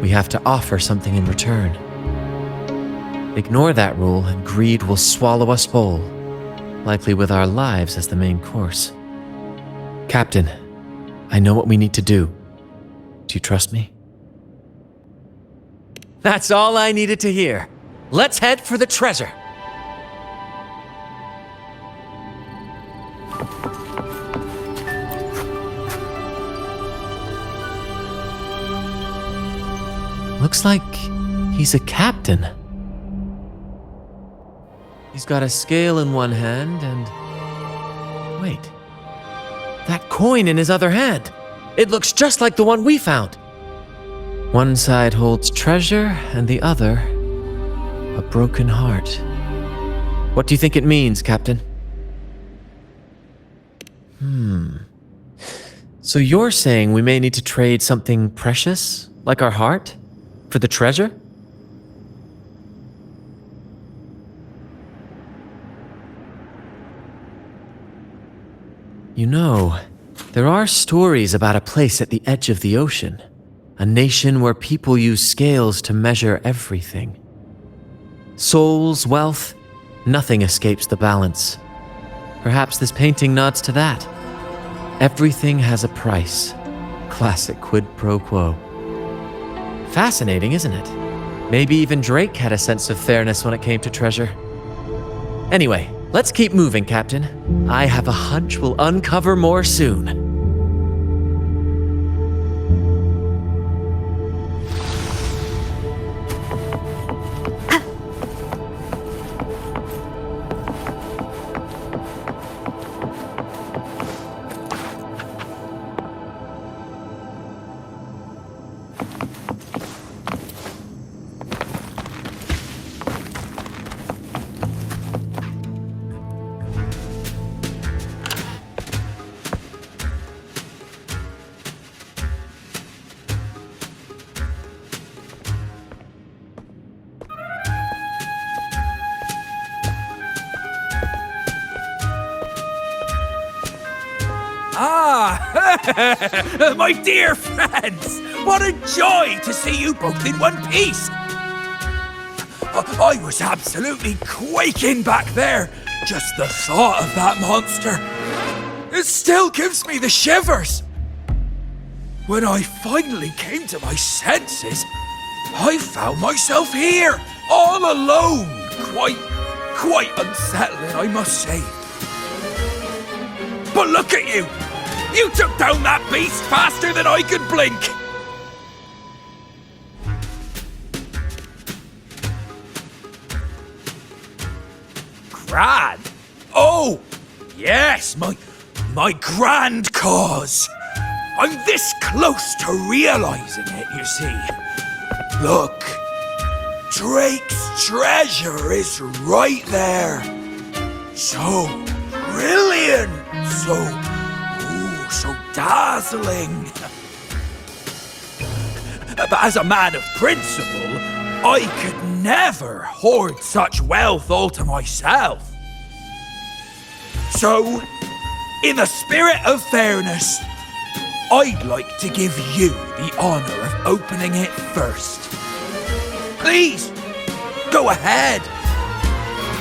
we have to offer something in return. Ignore that rule and greed will swallow us whole, likely with our lives as the main course. Captain, I know what we need to do. Do you trust me? That's all I needed to hear. Let's head for the treasure. Looks like he's a captain. He's got a scale in one hand and... Wait. That coin in his other hand. It looks just like the one we found. One side holds treasure and the other, a broken heart. What do you think it means, Captain? So you're saying we may need to trade something precious, like our heart, for the treasure? You know, there are stories about a place at the edge of the ocean. A nation where people use scales to measure everything. Souls, wealth, nothing escapes the balance. Perhaps this painting nods to that. Everything has a price. Classic quid pro quo. Fascinating, isn't it? Maybe even Drake had a sense of fairness when it came to treasure. Anyway, let's keep moving, Captain. I have a hunch we'll uncover more soon. My dear friends! What a joy to see you both in one piece! I was absolutely quaking back there. Just the thought of that monster. It still gives me the shivers. When I finally came to my senses, I found myself here, all alone. Quite unsettling, I must say. But look at you! You took down that beast faster than I could blink! Grand? Oh, yes, my grand cause. I'm this close to realizing it, you see. Look, Drake's treasure is right there. So brilliant, so dazzling. But as a man of principle, I could never hoard such wealth all to myself. So, in the spirit of fairness, I'd like to give you the honor of opening it first. Please, go ahead.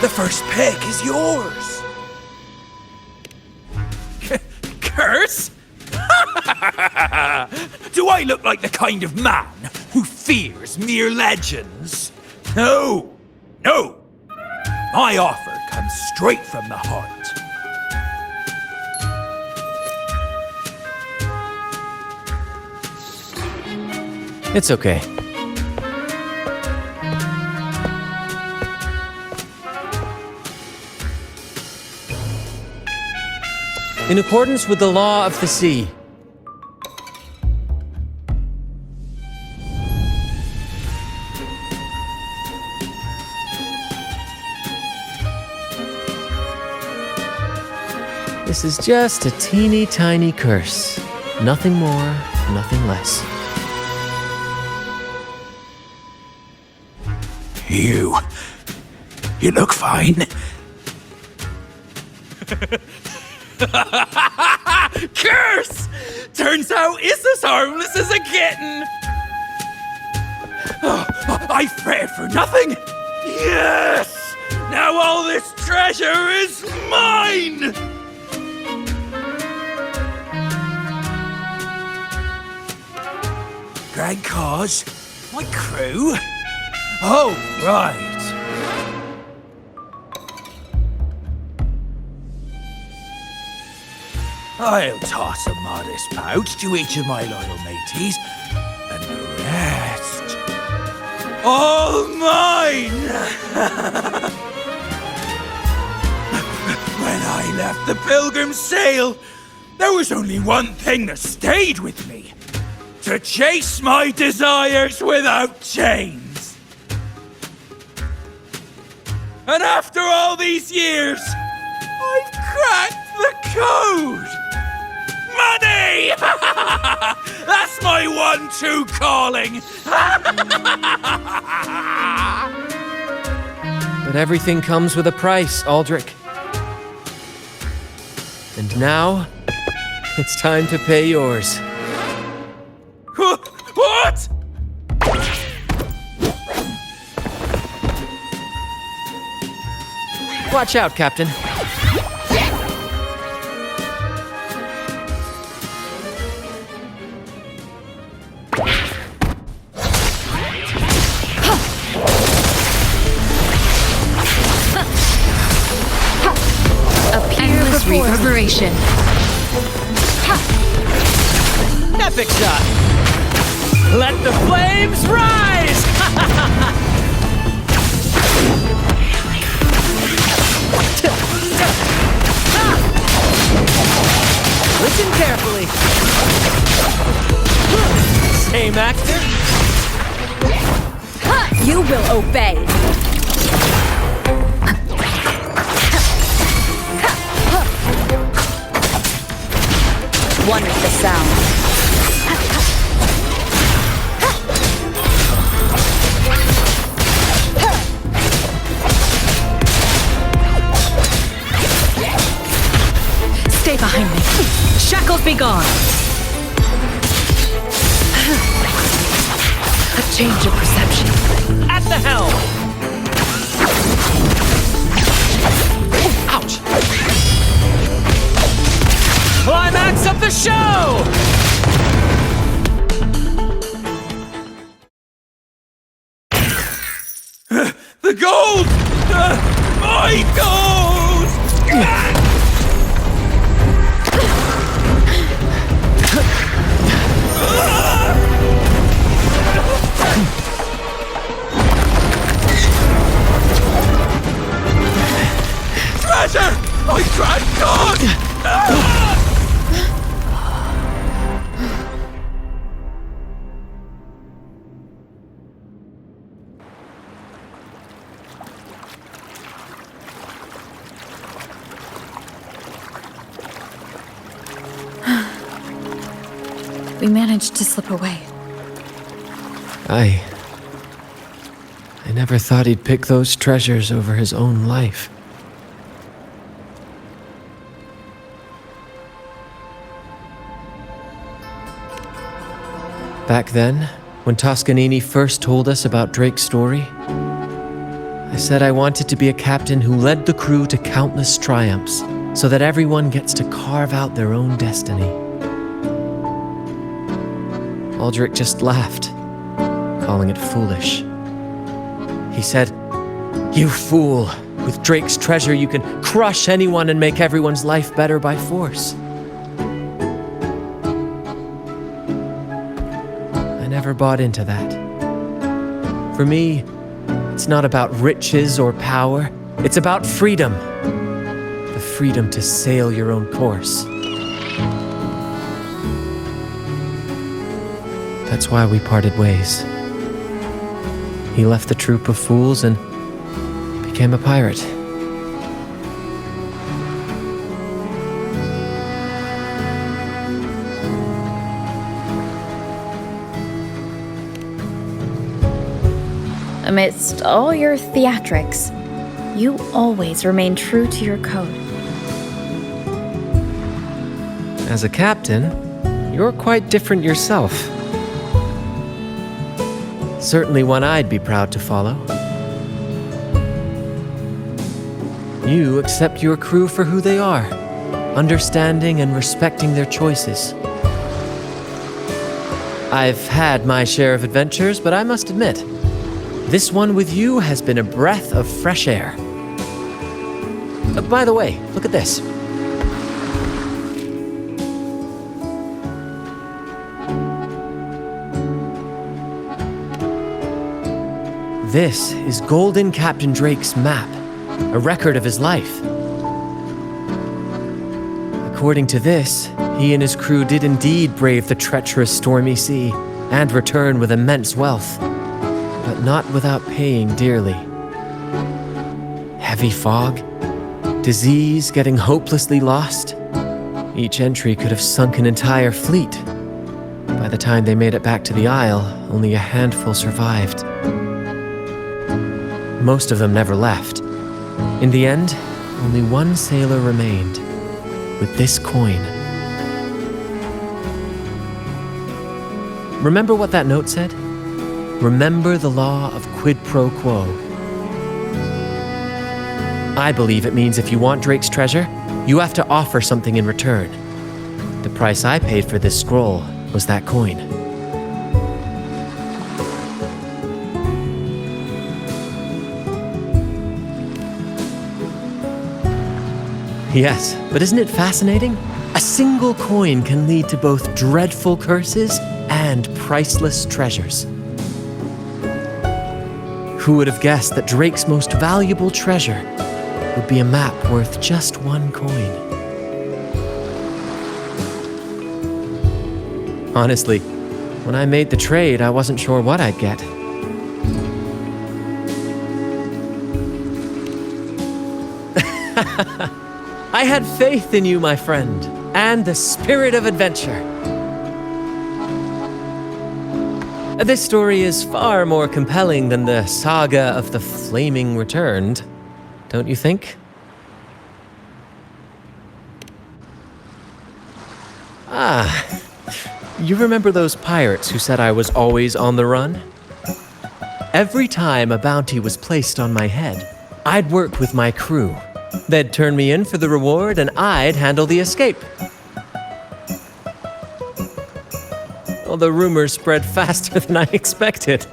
The first pick is yours. Curse? Do I look like the kind of man who fears mere legends? No. My offer comes straight from the heart. It's okay. In accordance with the law of the sea, this is just a teeny tiny curse. Nothing more, nothing less. You look fine. Curse! Turns out it's as harmless as a kitten. Oh, I fretted for nothing. Yes! Now all this treasure is mine! Grand cause? My crew? Oh, right. I'll toss a modest pouch to each of my loyal mateys, and the rest, all mine! When I left the Pilgrim's Sail, there was only one thing that stayed with me: to chase my desires without chains. And after all these years, I've cracked the code! Money! That's my one true calling! But everything comes with a price, Aldrich. And now, it's time to pay yours. What? Watch out, Captain. Endless reverberation. Epic shot! Let the flames rise! Listen carefully. Same actor. You will obey. One with the sound. Stay behind me. Shackles be gone. A change of perception. At the helm! Ouch! Climax of the show! The gold! My gold! Treasure! I tried God! we managed to slip away. I never thought he'd pick those treasures over his own life. Back then, when Toscanini first told us about Drake's story, I said I wanted to be a captain who led the crew to countless triumphs, so that everyone gets to carve out their own destiny. Aldrich just laughed, calling it foolish. He said, "You fool! With Drake's treasure, you can crush anyone and make everyone's life better by force." I never bought into that. For me, it's not about riches or power. It's about freedom. The freedom to sail your own course. That's why we parted ways. He left the troop of fools and became a pirate. Amidst all your theatrics, you always remain true to your code. As a captain, you're quite different yourself. Certainly one I'd be proud to follow. You accept your crew for who they are, understanding and respecting their choices. I've had my share of adventures, but I must admit, this one with you has been a breath of fresh air. By the way, look at this. This is Golden Captain Drake's map, a record of his life. According to this, he and his crew did indeed brave the treacherous stormy sea and return with immense wealth, but not without paying dearly. Heavy fog, disease, getting hopelessly lost. Each entry could have sunk an entire fleet. By the time they made it back to the Isle, only a handful survived. Most of them never left. In the end, only one sailor remained, with this coin. Remember what that note said? Remember the law of quid pro quo. I believe it means if you want Drake's treasure, you have to offer something in return. The price I paid for this scroll was that coin. Yes, but isn't it fascinating? A single coin can lead to both dreadful curses and priceless treasures. Who would have guessed that Drake's most valuable treasure would be a map worth just one coin? Honestly, when I made the trade, I wasn't sure what I'd get. I had faith in you, my friend, and the spirit of adventure. This story is far more compelling than the saga of the Flaming Returned, don't you think? Ah, you remember those pirates who said I was always on the run? Every time a bounty was placed on my head, I'd work with my crew. They'd turn me in for the reward, and I'd handle the escape. Well, the rumors spread faster than I expected.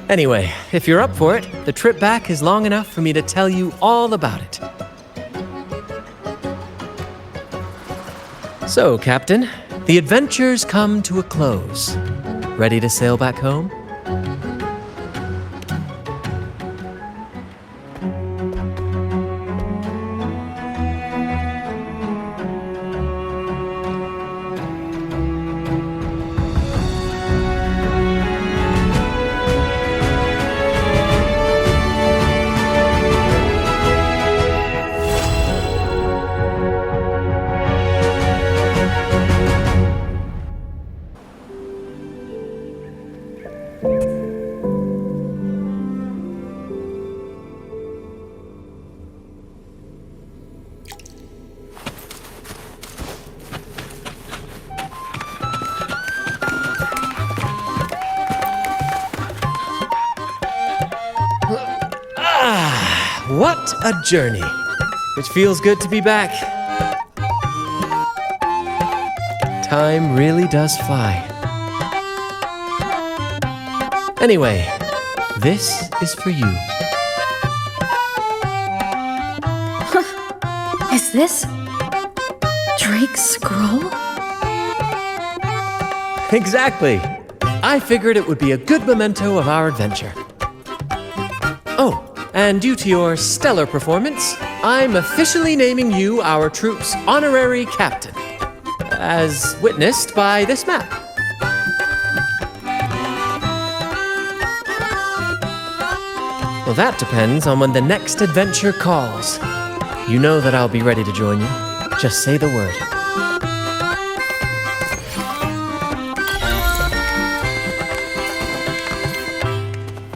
Anyway, if you're up for it, the trip back is long enough for me to tell you all about it. So, Captain, the adventures come to a close. Ready to sail back home? What a journey. It feels good to be back. Time really does fly. Anyway, this is for you. Is this Drake's scroll? Exactly. I figured it would be a good memento of our adventure. Oh, and due to your stellar performance, I'm officially naming you our troop's honorary captain, as witnessed by this map. Well, that depends on when the next adventure calls. You know that I'll be ready to join you. Just say the word.